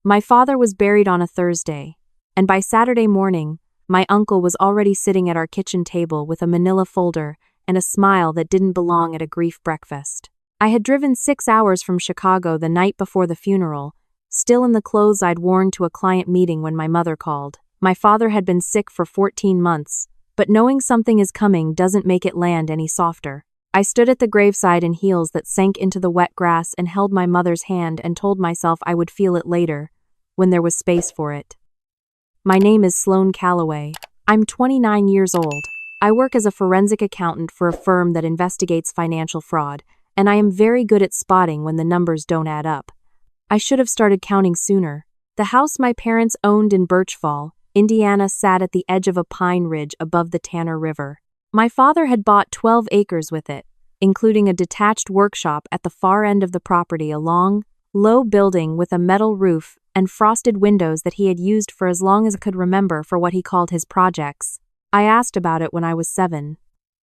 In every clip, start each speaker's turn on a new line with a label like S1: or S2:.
S1: My father was buried on a Thursday, and by Saturday morning, my uncle was already sitting at our kitchen table with a manila folder and a smile that didn't belong at a grief breakfast. I had driven 6 hours from Chicago the night before the funeral, still in the clothes I'd worn to a client meeting when my mother called. My father had been sick for 14 months, but knowing something is coming doesn't make it land any softer. I stood at the graveside in heels that sank into the wet grass and held my mother's hand and told myself I would feel it later, when there was space for it. My name is Sloane Calloway. I'm 29 years old. I work as a forensic accountant for a firm that investigates financial fraud, and I am very good at spotting when the numbers don't add up. I should have started counting sooner. The house my parents owned in Birchfall, Indiana, sat at the edge of a pine ridge above the Tanner River. My father had bought 12 acres with it, including a detached workshop at the far end of the property, a long, low building with a metal roof and frosted windows that he had used for as long as I could remember for what he called his projects. I asked about it when I was 7.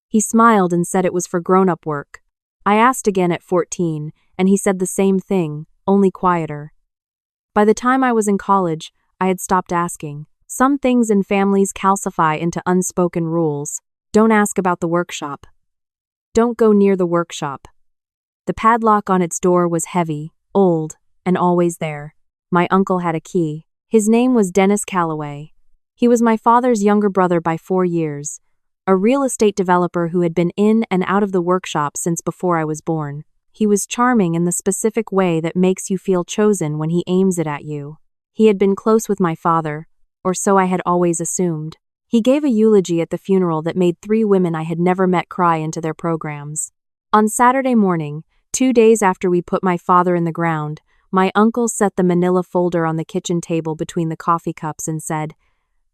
S1: He smiled and said it was for grown-up work. I asked again at 14, and he said the same thing, only quieter. By the time I was in college, I had stopped asking. Some things in families calcify into unspoken rules. Don't ask about the workshop. Don't go near the workshop. The padlock on its door was heavy, old, and always there. My uncle had a key. His name was Dennis Calloway. He was my father's younger brother by 4 years, a real estate developer who had been in and out of the workshop since before I was born. He was charming in the specific way that makes you feel chosen when he aims it at you. He had been close with my father, or so I had always assumed. He gave a eulogy at the funeral that made 3 women I had never met cry into their programs. On Saturday morning, 2 days after we put my father in the ground, my uncle set the manila folder on the kitchen table between the coffee cups and said,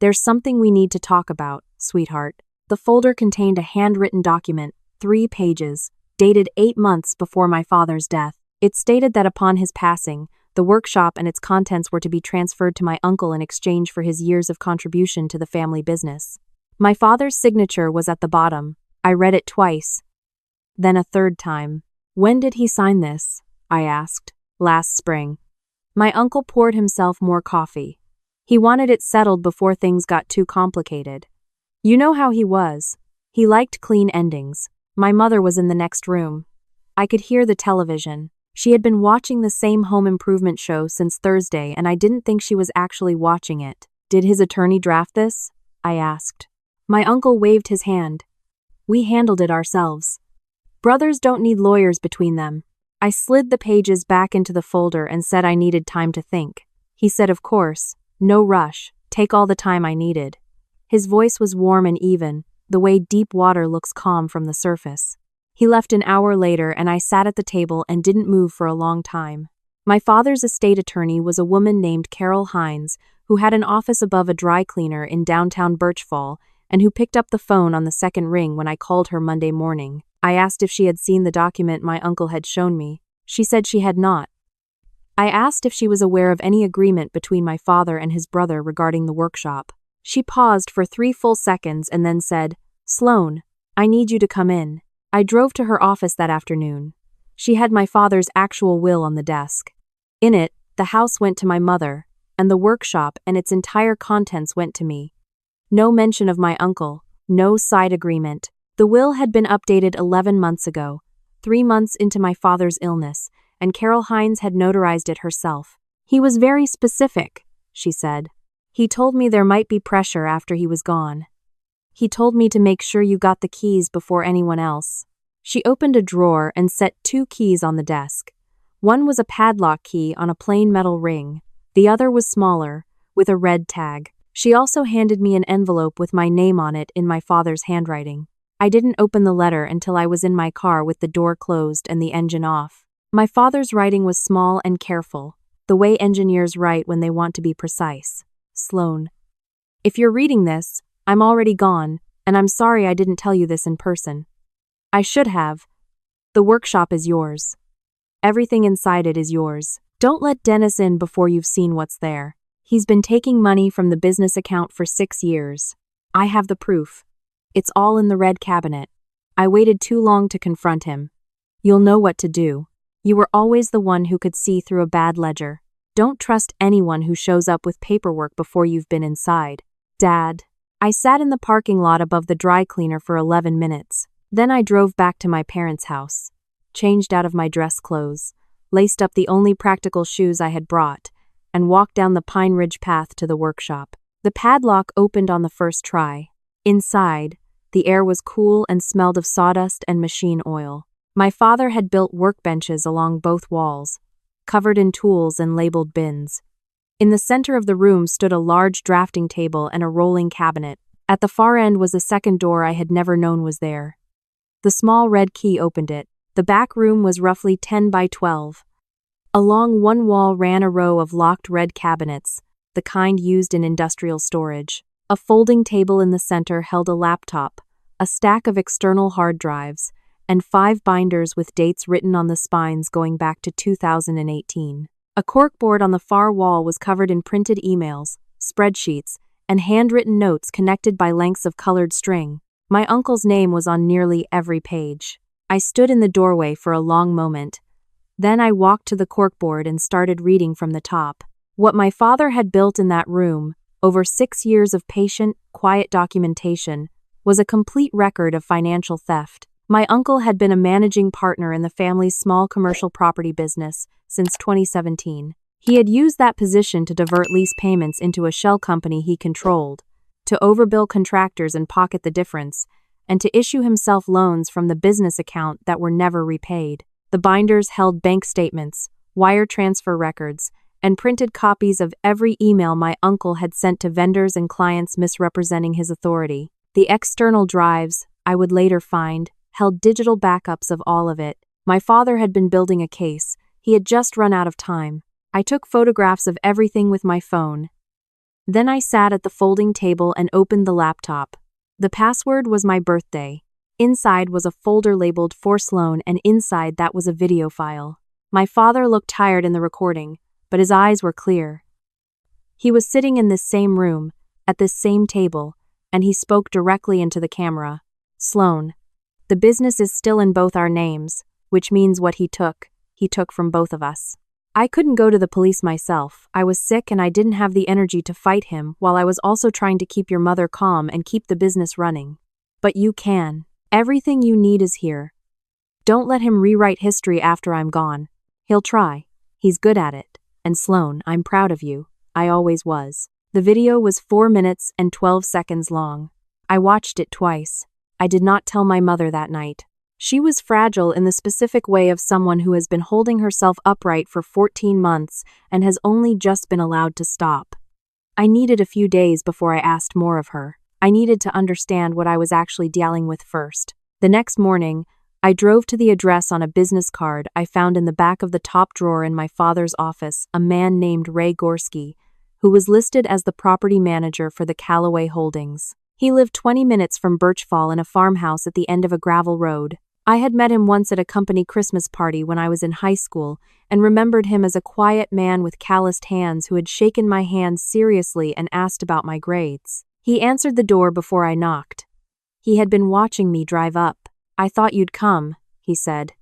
S1: "There's something we need to talk about, sweetheart." The folder contained a handwritten document, 3 pages, dated 8 months before my father's death. It stated that upon his passing, the workshop and its contents were to be transferred to my uncle in exchange for his years of contribution to the family business. My father's signature was at the bottom. I read it twice, then a third time. "When did he sign this?" I asked. "Last spring." My uncle poured himself more coffee. He wanted it settled before things got too complicated. You know how he was. He liked clean endings. My mother was in the next room. I could hear the television. She had been watching the same home improvement show since Thursday, and I didn't think she was actually watching it. "Did his attorney draft this?" I asked. My uncle waved his hand. "We handled it ourselves. Brothers don't need lawyers between them." I slid the pages back into the folder and said I needed time to think. He said, "Of course, no rush, take all the time I needed." His voice was warm and even, the way deep water looks calm from the surface. He left an hour later and I sat at the table and didn't move for a long time. My father's estate attorney was a woman named Carol Hines, who had an office above a dry cleaner in downtown Birchfall and who picked up the phone on the second ring when I called her Monday morning. I asked if she had seen the document my uncle had shown me. She said she had not. I asked if she was aware of any agreement between my father and his brother regarding the workshop. She paused for 3 full seconds and then said, "Sloane, I need you to come in." I drove to her office that afternoon. She had my father's actual will on the desk. In it, the house went to my mother, and the workshop and its entire contents went to me. No mention of my uncle, no side agreement. The will had been updated 11 months ago, 3 months into my father's illness, and Carol Hines had notarized it herself. "He was very specific," she said. "He told me there might be pressure after he was gone. He told me to make sure you got the keys before anyone else." She opened a drawer and set 2 keys on the desk. One was a padlock key on a plain metal ring. The other was smaller, with a red tag. She also handed me an envelope with my name on it in my father's handwriting. I didn't open the letter until I was in my car with the door closed and the engine off. My father's writing was small and careful, the way engineers write when they want to be precise. "Sloane, if you're reading this, I'm already gone, and I'm sorry I didn't tell you this in person. I should have. The workshop is yours. Everything inside it is yours. Don't let Dennis in before you've seen what's there. He's been taking money from the business account for 6 years. I have the proof. It's all in the red cabinet. I waited too long to confront him. You'll know what to do. You were always the one who could see through a bad ledger. Don't trust anyone who shows up with paperwork before you've been inside. Dad. I sat in the parking lot above the dry cleaner for 11 minutes. Then I drove back to my parents' house, changed out of my dress clothes, laced up the only practical shoes I had brought, and walked down the Pine Ridge path to the workshop. The padlock opened on the first try. Inside, the air was cool and smelled of sawdust and machine oil. My father had built workbenches along both walls, covered in tools and labeled bins. In the center of the room stood a large drafting table and a rolling cabinet. At the far end was a second door I had never known was there. The small red key opened it. The back room was roughly 10 by 12. Along one wall ran a row of locked red cabinets, the kind used in industrial storage. A folding table in the center held a laptop, a stack of external hard drives, and 5 binders with dates written on the spines going back to 2018. A corkboard on the far wall was covered in printed emails, spreadsheets, and handwritten notes connected by lengths of colored string. My uncle's name was on nearly every page. I stood in the doorway for a long moment. Then I walked to the corkboard and started reading from the top. What my father had built in that room, over 6 years of patient, quiet documentation, was a complete record of financial theft. My uncle had been a managing partner in the family's small commercial property business since 2017. He had used that position to divert lease payments into a shell company he controlled, to overbill contractors and pocket the difference, and to issue himself loans from the business account that were never repaid. The binders held bank statements, wire transfer records, and printed copies of every email my uncle had sent to vendors and clients misrepresenting his authority. The external drives, I would later find, held digital backups of all of it. My father had been building a case. He had just run out of time. I took photographs of everything with my phone. Then I sat at the folding table and opened the laptop. The password was my birthday. Inside was a folder labeled For Sloane, and inside that was a video file. My father looked tired in the recording, but his eyes were clear. He was sitting in this same room, at this same table, and he spoke directly into the camera. Sloane, the business is still in both our names, which means what he took from both of us. I couldn't go to the police myself. I was sick and I didn't have the energy to fight him while I was also trying to keep your mother calm and keep the business running. But you can. Everything you need is here. Don't let him rewrite history after I'm gone. He'll try. He's good at it. And Sloane, I'm proud of you. I always was. The video was 4 minutes and 12 seconds long. I watched it twice. I did not tell my mother that night. She was fragile in the specific way of someone who has been holding herself upright for 14 months and has only just been allowed to stop. I needed a few days before I asked more of her. I needed to understand what I was actually dealing with first. The next morning, I drove to the address on a business card I found in the back of the top drawer in my father's office, a man named Ray Gorski, who was listed as the property manager for the Calloway Holdings. He lived 20 minutes from Birchfall in a farmhouse at the end of a gravel road. I had met him once at a company Christmas party when I was in high school and remembered him as a quiet man with calloused hands who had shaken my hand seriously and asked about my grades. He answered the door before I knocked. He had been watching me drive up. I thought you'd come, he said.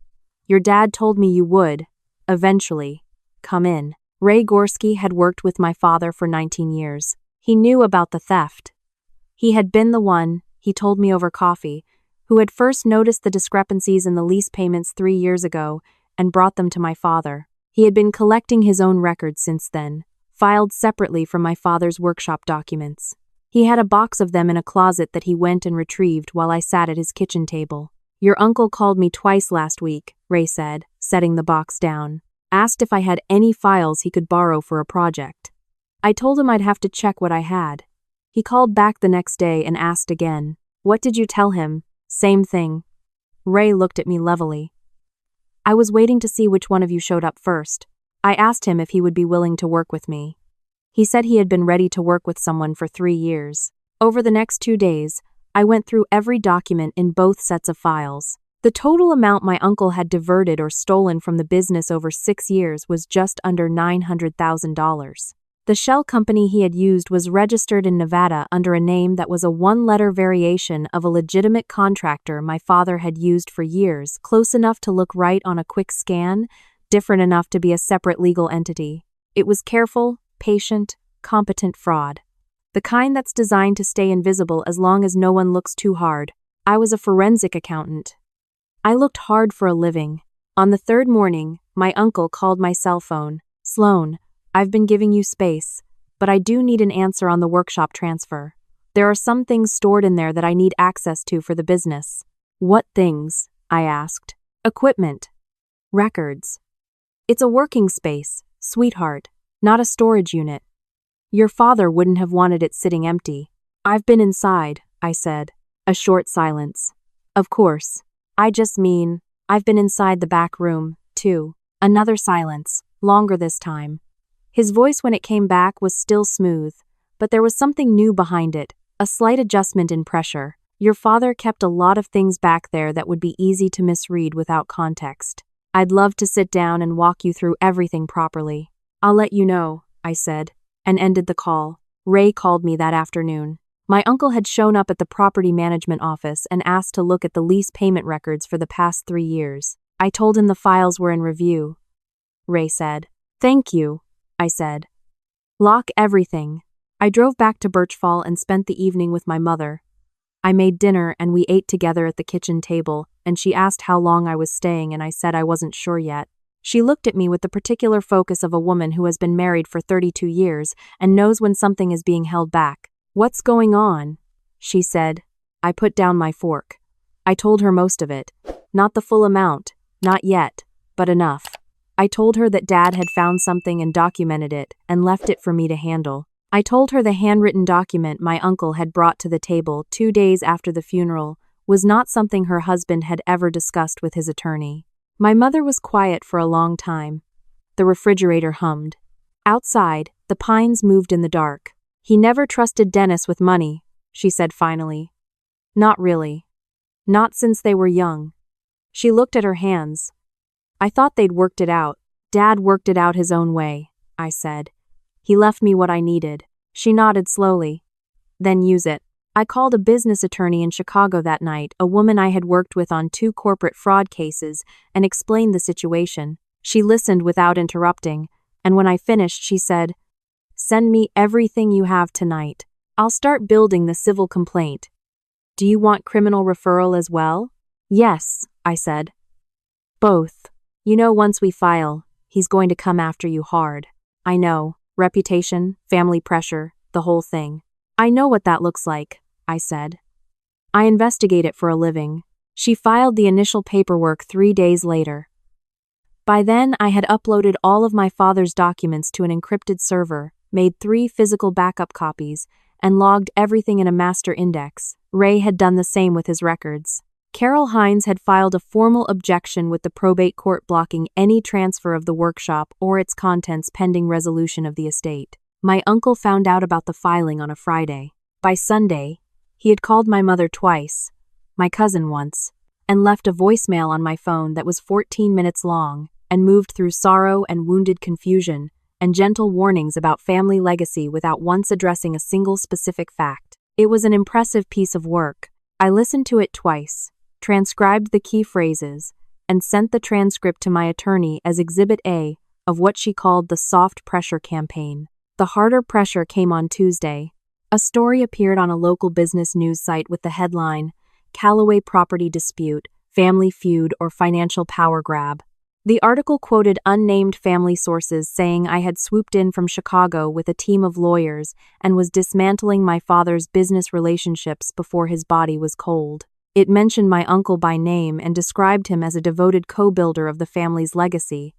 S1: Your dad told me you would, eventually. Come in. Ray Gorski had worked with my father for 19 years. He knew about the theft. He had been the one, he told me over coffee, who had first noticed the discrepancies in the lease payments 3 years ago and brought them to my father. He had been collecting his own records since then, filed separately from my father's workshop documents. He had a box of them in a closet that he went and retrieved while I sat at his kitchen table. Your uncle called me twice last week, Ray said, setting the box down. Asked if I had any files he could borrow for a project. I told him I'd have to check what I had. He called back the next day and asked again. What did you tell him? Same thing. Ray looked at me levelly. I was waiting to see which one of you showed up first. I asked him if he would be willing to work with me. He said he had been ready to work with someone for 3 years. Over the next 2 days, I went through every document in both sets of files. The total amount my uncle had diverted or stolen from the business over 6 years was just under $900,000. The shell company he had used was registered in Nevada under a name that was a 1-letter variation of a legitimate contractor my father had used for years, close enough to look right on a quick scan, different enough to be a separate legal entity. It was careful, patient, competent fraud. The kind that's designed to stay invisible as long as no one looks too hard. I was a forensic accountant. I looked hard for a living. On the third morning, my uncle called my cell phone. "Sloane, I've been giving you space, but I do need an answer on the workshop transfer. There are some things stored in there that I need access to for the business." "What things?" I asked. "Equipment. Records. It's a working space, sweetheart, not a storage unit. Your father wouldn't have wanted it sitting empty." "I've been inside," I said. A short silence. "Of course. I just mean, I've been inside the back room, too." Another silence, longer this time. His voice when it came back was still smooth, but there was something new behind it, a slight adjustment in pressure. "Your father kept a lot of things back there that would be easy to misread without context. I'd love to sit down and walk you through everything properly." "I'll let you know," I said, and ended the call. Ray called me that afternoon. My uncle had shown up at the property management office and asked to look at the lease payment records for the past 3 years. I told him the files were in review. Ray said, "Thank you," I said. "Lock everything." I drove back to Birchfall and spent the evening with my mother. I made dinner and we ate together at the kitchen table, and she asked how long I was staying and I said I wasn't sure yet. She looked at me with the particular focus of a woman who has been married for 32 years and knows when something is being held back. "What's going on?" she said. I put down my fork. I told her most of it. Not the full amount, not yet, but enough. I told her that Dad had found something and documented it and left it for me to handle. I told her the handwritten document my uncle had brought to the table 2 days after the funeral was not something her husband had ever discussed with his attorney. My mother was quiet for a long time. The refrigerator hummed. Outside, the pines moved in the dark. "He never trusted Dennis with money," she said finally. "Not really. Not since they were young." She looked at her hands. "I thought they'd worked it out." "Dad worked it out his own way," I said. "He left me what I needed." She nodded slowly. "Then use it." I called a business attorney in Chicago that night, a woman I had worked with on 2 corporate fraud cases, and explained the situation. She listened without interrupting, and when I finished, she said, "Send me everything you have tonight. I'll start building the civil complaint." "Do you want criminal referral as well?" "Yes," I said. "Both. You know, once we file, he's going to come after you hard." "I know. Reputation, family pressure, the whole thing." "I know what that looks like," I said. "I investigate it for a living." She filed the initial paperwork 3 days later. By then, I had uploaded all of my father's documents to an encrypted server, made 3 physical backup copies, and logged everything in a master index. Ray had done the same with his records. Carol Hines had filed a formal objection with the probate court blocking any transfer of the workshop or its contents pending resolution of the estate. My uncle found out about the filing on a Friday. By Sunday, he had called my mother twice, my cousin once, and left a voicemail on my phone that was 14 minutes long and moved through sorrow and wounded confusion and gentle warnings about family legacy without once addressing a single specific fact. It was an impressive piece of work. I listened to it twice, transcribed the key phrases, and sent the transcript to my attorney as Exhibit A of what she called the soft pressure campaign. The harder pressure came on Tuesday. A story appeared on a local business news site with the headline, "Calloway Property Dispute, Family Feud or Financial Power Grab." The article quoted unnamed family sources saying I had swooped in from Chicago with a team of lawyers and was dismantling my father's business relationships before his body was cold. It mentioned my uncle by name and described him as a devoted co-builder of the family's legacy.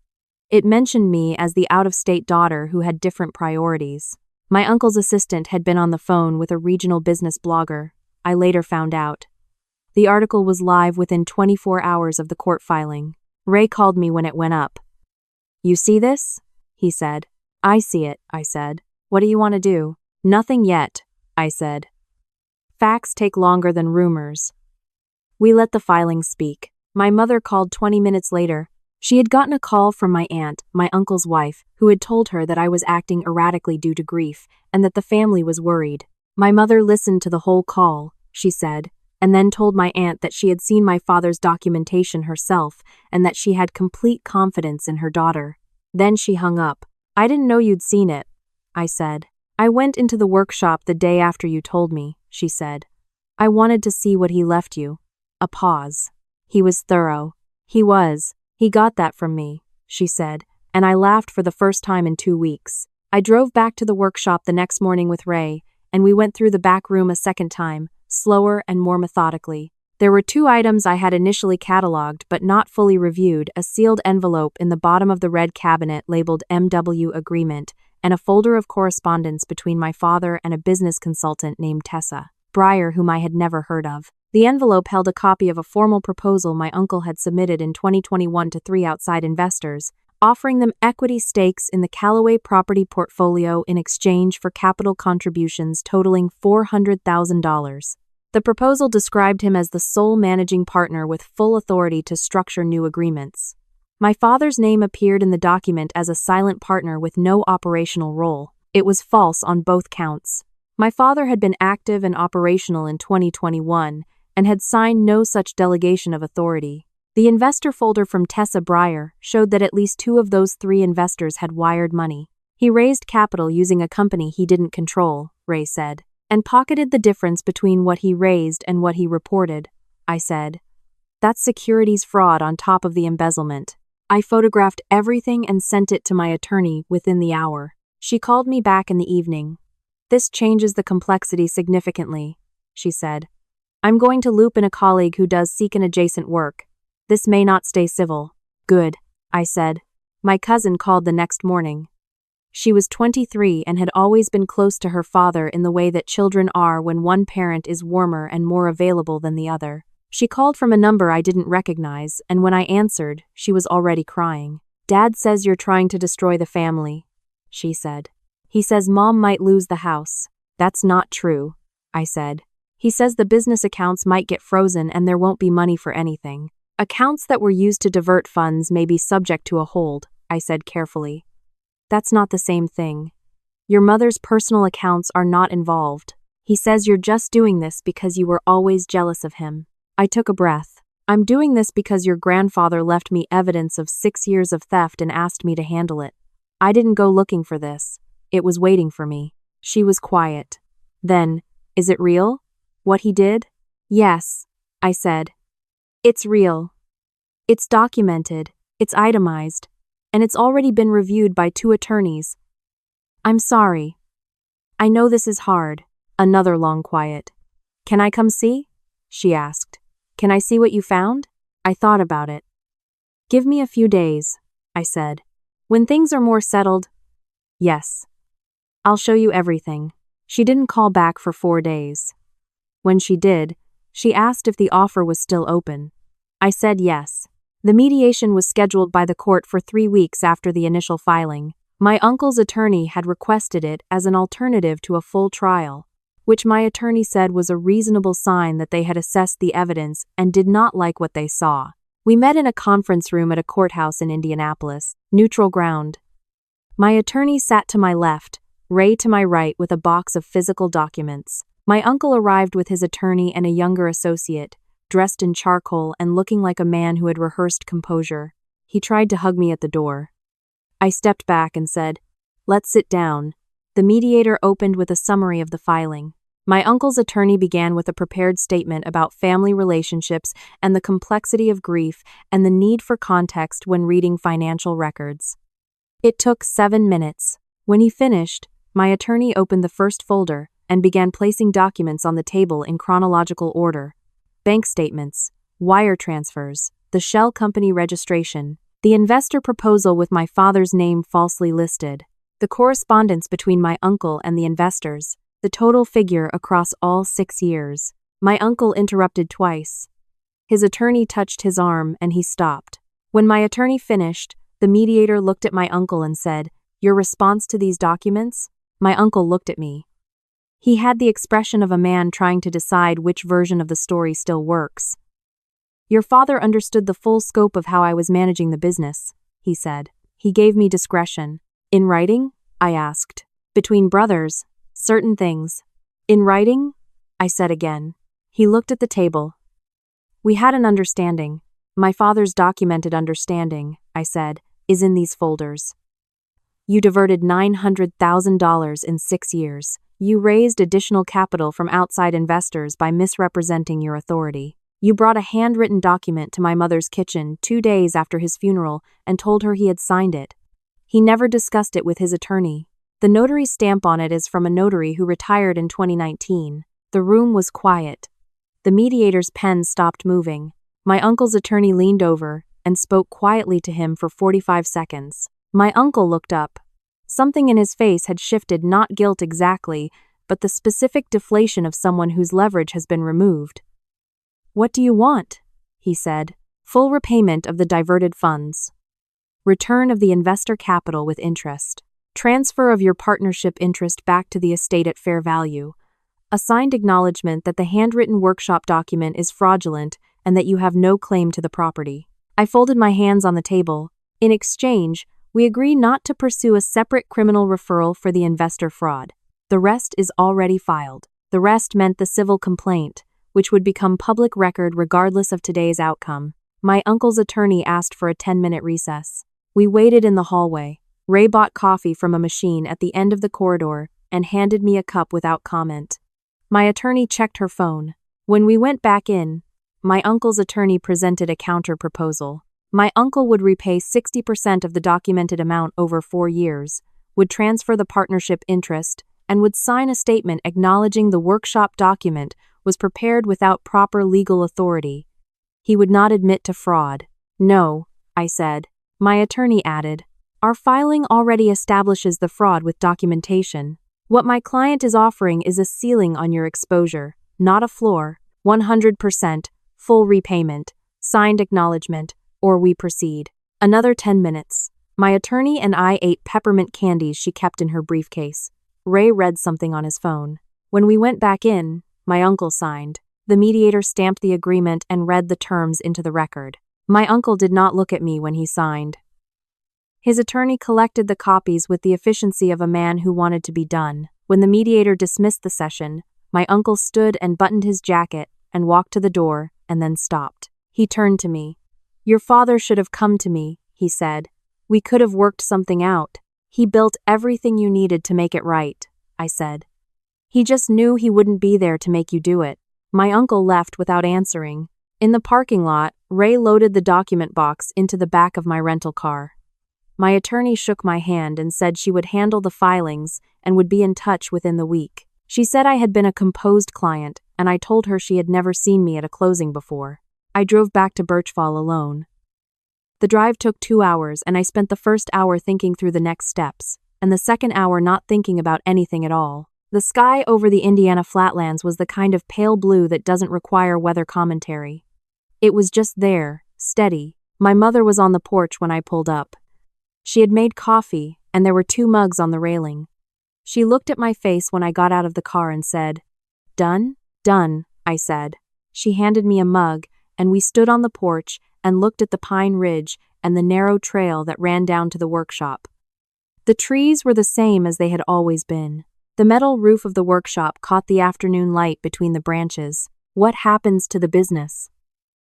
S1: It mentioned me as the out-of-state daughter who had different priorities. My uncle's assistant had been on the phone with a regional business blogger, I later found out. The article was live within 24 hours of the court filing. Ray called me when it went up. "You see this?" he said. "I see it," I said. "What do you want to do?" "Nothing yet," I said. "Facts take longer than rumors." We let the filing speak. My mother called 20 minutes later. She had gotten a call from my aunt, my uncle's wife, who had told her that I was acting erratically due to grief and that the family was worried. My mother listened to the whole call, she said, and then told my aunt that she had seen my father's documentation herself and that she had complete confidence in her daughter. Then she hung up. I didn't know you'd seen it, I said. I went into the workshop the day after you told me, she said. I wanted to see what he left you. A pause. He was thorough. He was. He got that from me, she said, and I laughed for the first time in 2 weeks. I drove back to the workshop the next morning with Ray, and we went through the back room a second time, slower and more methodically. There were 2 items I had initially cataloged but not fully reviewed: a sealed envelope in the bottom of the red cabinet labeled MW Agreement, and a folder of correspondence between my father and a business consultant named Tessa Breyer, whom I had never heard of. The envelope held a copy of a formal proposal my uncle had submitted in 2021 to 3 outside investors, offering them equity stakes in the Calloway property portfolio in exchange for capital contributions totaling $400,000. The proposal described him as the sole managing partner with full authority to structure new agreements. My father's name appeared in the document as a silent partner with no operational role. It was false on both counts. My father had been active and operational in 2021 and had signed no such delegation of authority. The investor folder from Tessa Breyer showed that at least 2 of those 3 investors had wired money. He raised capital using a company he didn't control, Ray said, and pocketed the difference between what he raised and what he reported, I said. That's securities fraud on top of the embezzlement. I photographed everything and sent it to my attorney within the hour. She called me back in the evening. This changes the complexity significantly, she said. I'm going to loop in a colleague who does Seekin adjacent work. This may not stay civil. Good, I said. My cousin called the next morning. She was 23 and had always been close to her father in the way that children are when one parent is warmer and more available than the other. She called from a number I didn't recognize, and when I answered, she was already crying. Dad says you're trying to destroy the family, she said. He says Mom might lose the house. That's not true, I said. He says the business accounts might get frozen and there won't be money for anything. Accounts that were used to divert funds may be subject to a hold, I said carefully. That's not the same thing. Your mother's personal accounts are not involved. He says you're just doing this because you were always jealous of him. I took a breath. I'm doing this because your grandfather left me evidence of 6 years of theft and asked me to handle it. I didn't go looking for this. It was waiting for me. She was quiet. Then, is it real? What he did? Yes, I said. It's real. It's documented, it's itemized, and it's already been reviewed by 2 attorneys. I'm sorry. I know this is hard. Another long quiet. Can I come see? She asked. Can I see what you found? I thought about it. Give me a few days, I said. When things are more settled. Yes. I'll show you everything. She didn't call back for 4 days. When she did, she asked if the offer was still open. I said yes. The mediation was scheduled by the court for 3 weeks after the initial filing. My uncle's attorney had requested it as an alternative to a full trial, which my attorney said was a reasonable sign that they had assessed the evidence and did not like what they saw. We met in a conference room at a courthouse in Indianapolis, neutral ground. My attorney sat to my left, Ray to my right with a box of physical documents. My uncle arrived with his attorney and a younger associate, dressed in charcoal and looking like a man who had rehearsed composure. He tried to hug me at the door. I stepped back and said, "Let's sit down." The mediator opened with a summary of the filing. My uncle's attorney began with a prepared statement about family relationships and the complexity of grief and the need for context when reading financial records. It took 7 minutes. When he finished, my attorney opened the first folder and began placing documents on the table in chronological order. Bank statements, wire transfers, the shell company registration, the investor proposal with my father's name falsely listed, the correspondence between my uncle and the investors, the total figure across all 6 years. My uncle interrupted twice. His attorney touched his arm and he stopped. When my attorney finished, the mediator looked at my uncle and said, "Your response to these documents?" My uncle looked at me. He had the expression of a man trying to decide which version of the story still works. "Your father understood the full scope of how I was managing the business," he said. "He gave me discretion." "In writing?" I asked. "Between brothers, certain things." "In writing?" I said again. He looked at the table. "We had an understanding. My father's documented understanding," I said, "is in these folders." You diverted $900,000 in 6 years. You raised additional capital from outside investors by misrepresenting your authority. You brought a handwritten document to my mother's kitchen 2 days after his funeral and told her he had signed it. He never discussed it with his attorney. The notary's stamp on it is from a notary who retired in 2019. The room was quiet. The mediator's pen stopped moving. My uncle's attorney leaned over and spoke quietly to him for 45 seconds. My uncle looked up. Something in his face had shifted, not guilt exactly, but the specific deflation of someone whose leverage has been removed. "What do you want?" he said. "Full repayment of the diverted funds. Return of the investor capital with interest. Transfer of your partnership interest back to the estate at fair value. A signed acknowledgement that the handwritten workshop document is fraudulent and that you have no claim to the property." I folded my hands on the table. In exchange, we agree not to pursue a separate criminal referral for the investor fraud. The rest is already filed. The rest meant the civil complaint, which would become public record regardless of today's outcome. My uncle's attorney asked for a 10-minute recess. We waited in the hallway. Ray bought coffee from a machine at the end of the corridor and handed me a cup without comment. My attorney checked her phone. When we went back in, my uncle's attorney presented a counter-proposal. My uncle would repay 60% of the documented amount over 4 years, would transfer the partnership interest, and would sign a statement acknowledging the workshop document was prepared without proper legal authority. He would not admit to fraud. "No," I said. My attorney added, "Our filing already establishes the fraud with documentation. What my client is offering is a ceiling on your exposure, not a floor. 100%, full repayment, signed acknowledgement, or we proceed." Another 10 minutes. My attorney and I ate peppermint candies she kept in her briefcase. Ray read something on his phone. When we went back in, my uncle signed. The mediator stamped the agreement and read the terms into the record. My uncle did not look at me when he signed. His attorney collected the copies with the efficiency of a man who wanted to be done. When the mediator dismissed the session, my uncle stood and buttoned his jacket and walked to the door and then stopped. He turned to me. "Your father should have come to me," he said. "We could have worked something out. He built everything you needed to make it right," I said. "He just knew he wouldn't be there to make you do it." My uncle left without answering. In the parking lot, Ray loaded the document box into the back of my rental car. My attorney shook my hand and said she would handle the filings and would be in touch within the week. She said I had been a composed client, and I told her she had never seen me at a closing before. I drove back to Birchfall alone. The drive took 2 hours, and I spent the first hour thinking through the next steps, and the second hour not thinking about anything at all. The sky over the Indiana flatlands was the kind of pale blue that doesn't require weather commentary. It was just there, steady. My mother was on the porch when I pulled up. She had made coffee, and there were 2 mugs on the railing. She looked at my face when I got out of the car and said, "Done?" "Done," I said. She handed me a mug, and we stood on the porch and looked at the pine ridge and the narrow trail that ran down to the workshop. The trees were the same as they had always been. The metal roof of the workshop caught the afternoon light between the branches. "What happens to the business?"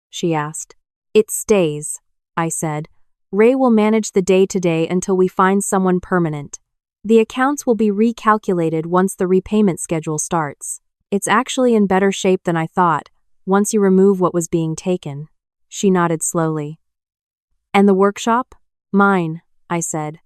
S1: she asked. "It stays," I said. "Ray will manage the day-to-day until we find someone permanent. The accounts will be recalculated once the repayment schedule starts. It's actually in better shape than I thought, once you remove what was being taken." She nodded slowly. "And the workshop?" "Mine," I said.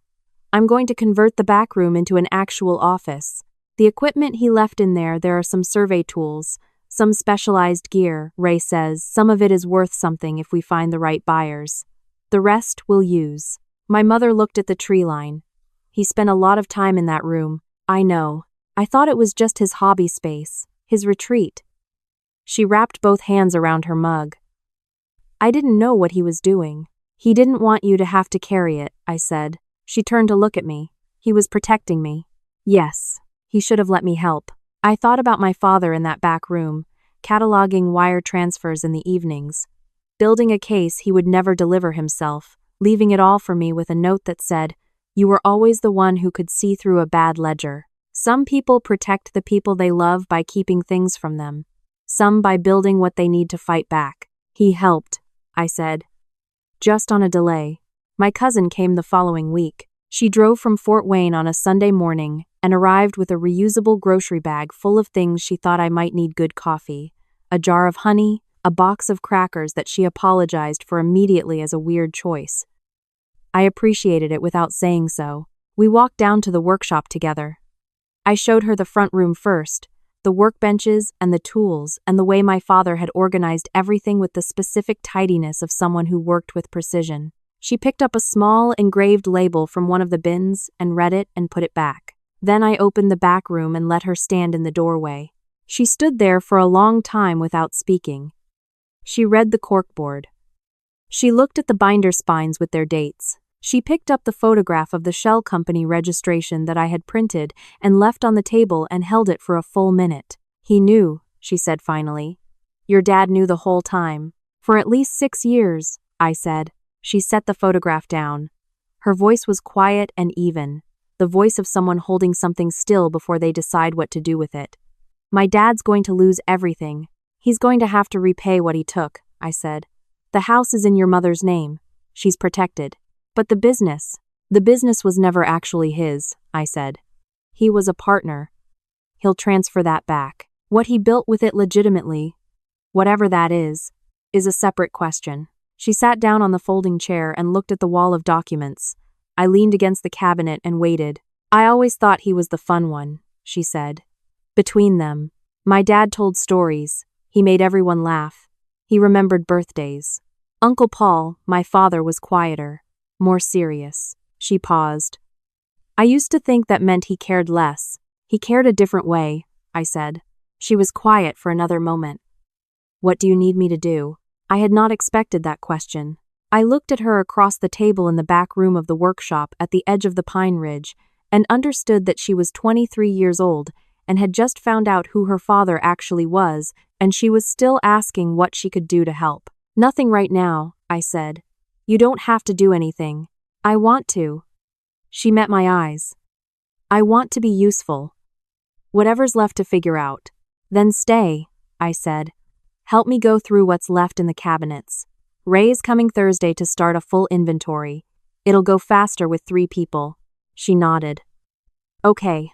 S1: "I'm going to convert the back room into an actual office. The equipment he left in there are some survey tools, some specialized gear. Ray says some of it is worth something if we find the right buyers. The rest we'll use." My mother looked at the tree line. "He spent a lot of time in that room." "I know. I thought it was just his hobby space, his retreat." She wrapped both hands around her mug. "I didn't know what he was doing." "He didn't want you to have to carry it," I said. She turned to look at me. "He was protecting me." "Yes. He should have let me help." I thought about my father in that back room, cataloging wire transfers in the evenings, building a case he would never deliver himself, leaving it all for me with a note that said, "You were always the one who could see through a bad ledger." Some people protect the people they love by keeping things from them, some by building what they need to fight back. "He helped," I said. "Just on a delay." My cousin came the following week. She drove from Fort Wayne on a Sunday morning and arrived with a reusable grocery bag full of things she thought I might need: good coffee, a jar of honey, a box of crackers that she apologized for immediately as a weird choice. I appreciated it without saying so. We walked down to the workshop together. I showed her the front room first, the workbenches and the tools, and the way my father had organized everything with the specific tidiness of someone who worked with precision. She picked up a small engraved label from one of the bins and read it and put it back. Then I opened the back room and let her stand in the doorway. She stood there for a long time without speaking. She read the corkboard. She looked at the binder spines with their dates. She picked up the photograph of the shell company registration that I had printed and left on the table and held it for a full minute. "He knew," she said finally. "Your dad knew the whole time." "For at least 6 years," I said. She set the photograph down. Her voice was quiet and even, the voice of someone holding something still before they decide what to do with it. "My dad's going to lose everything. He's going to have to repay what he took," I said. "The house is in your mother's name. She's protected. But the business was never actually his," I said. "He was a partner. He'll transfer that back. What he built with it legitimately, whatever that is a separate question." She sat down on the folding chair and looked at the wall of documents. I leaned against the cabinet and waited. "I always thought he was the fun one," she said. "Between them, my dad told stories. He made everyone laugh. He remembered birthdays. Uncle Paul, my father, was quieter, more serious." She paused. "I used to think that meant he cared less. He cared a different way," I said. She was quiet for another moment. "What do you need me to do?" I had not expected that question. I looked at her across the table in the back room of the workshop at the edge of the pine ridge and understood that she was 23 years old and had just found out who her father actually was, and she was still asking what she could do to help. "Nothing right now," I said. "You don't have to do anything. I want to." She met my eyes. "I want to be useful. Whatever's left to figure out. Then stay," I said. "Help me go through what's left in the cabinets. Ray's coming Thursday to start a full inventory. It'll go faster with 3 people." She nodded. "Okay.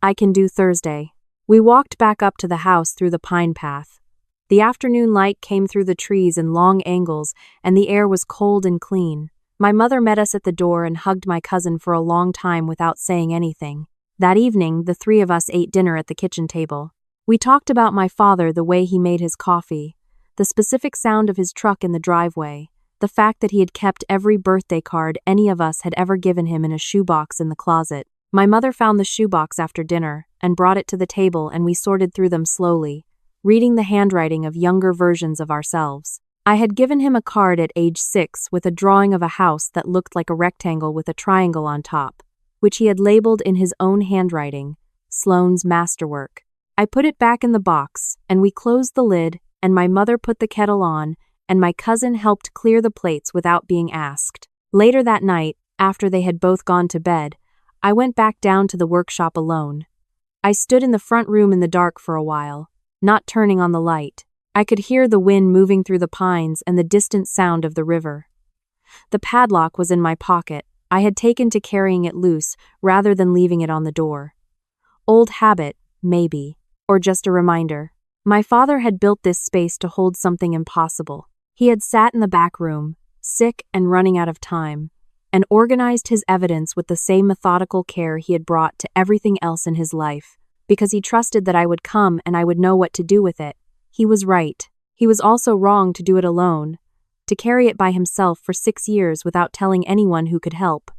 S1: I can do Thursday." We walked back up to the house through the pine path. The afternoon light came through the trees in long angles, and the air was cold and clean. My mother met us at the door and hugged my cousin for a long time without saying anything. That evening, the 3 of us ate dinner at the kitchen table. We talked about my father, the way he made his coffee, the specific sound of his truck in the driveway, the fact that he had kept every birthday card any of us had ever given him in a shoebox in the closet. My mother found the shoebox after dinner and brought it to the table, and we sorted through them slowly, reading the handwriting of younger versions of ourselves. I had given him a card at age 6 with a drawing of a house that looked like a rectangle with a triangle on top, which he had labeled in his own handwriting, "Sloane's Masterwork." I put it back in the box, and we closed the lid, and my mother put the kettle on, and my cousin helped clear the plates without being asked. Later that night, after they had both gone to bed, I went back down to the workshop alone. I stood in the front room in the dark for a while, not turning on the light. I could hear the wind moving through the pines and the distant sound of the river. The padlock was in my pocket. I had taken to carrying it loose rather than leaving it on the door. Old habit, maybe, or just a reminder. My father had built this space to hold something impossible. He had sat in the back room, sick and running out of time, and organized his evidence with the same methodical care he had brought to everything else in his life, because he trusted that I would come and I would know what to do with it. He was right. He was also wrong to do it alone, to carry it by himself for 6 years without telling anyone who could help.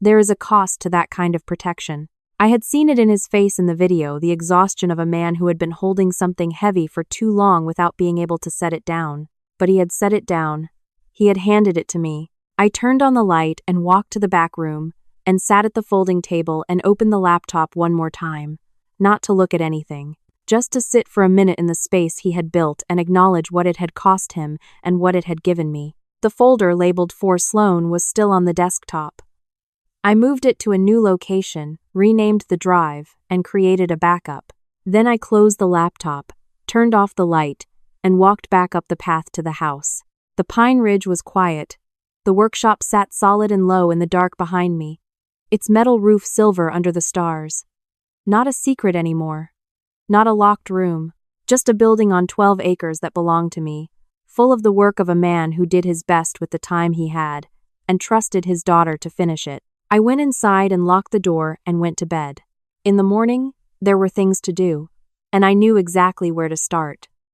S1: There is a cost to that kind of protection. I had seen it in his face in the video, the exhaustion of a man who had been holding something heavy for too long without being able to set it down. But he had set it down. He had handed it to me. I turned on the light and walked to the back room, and sat at the folding table and opened the laptop one more time, not to look at anything, just to sit for a minute in the space he had built and acknowledge what it had cost him and what it had given me. The folder labeled "For Sloane" was still on the desktop. I moved it to a new location, renamed the drive, and created a backup. Then I closed the laptop, turned off the light, and walked back up the path to the house. The pine ridge was quiet. The workshop sat solid and low in the dark behind me. its metal roof silver under the stars. Not a secret anymore. Not a locked room. Just a building on 12 acres that belonged to me, full of the work of a man who did his best with the time he had, and trusted his daughter to finish it. I went inside and locked the door and went to bed. In the morning, there were things to do, and I knew exactly where to start.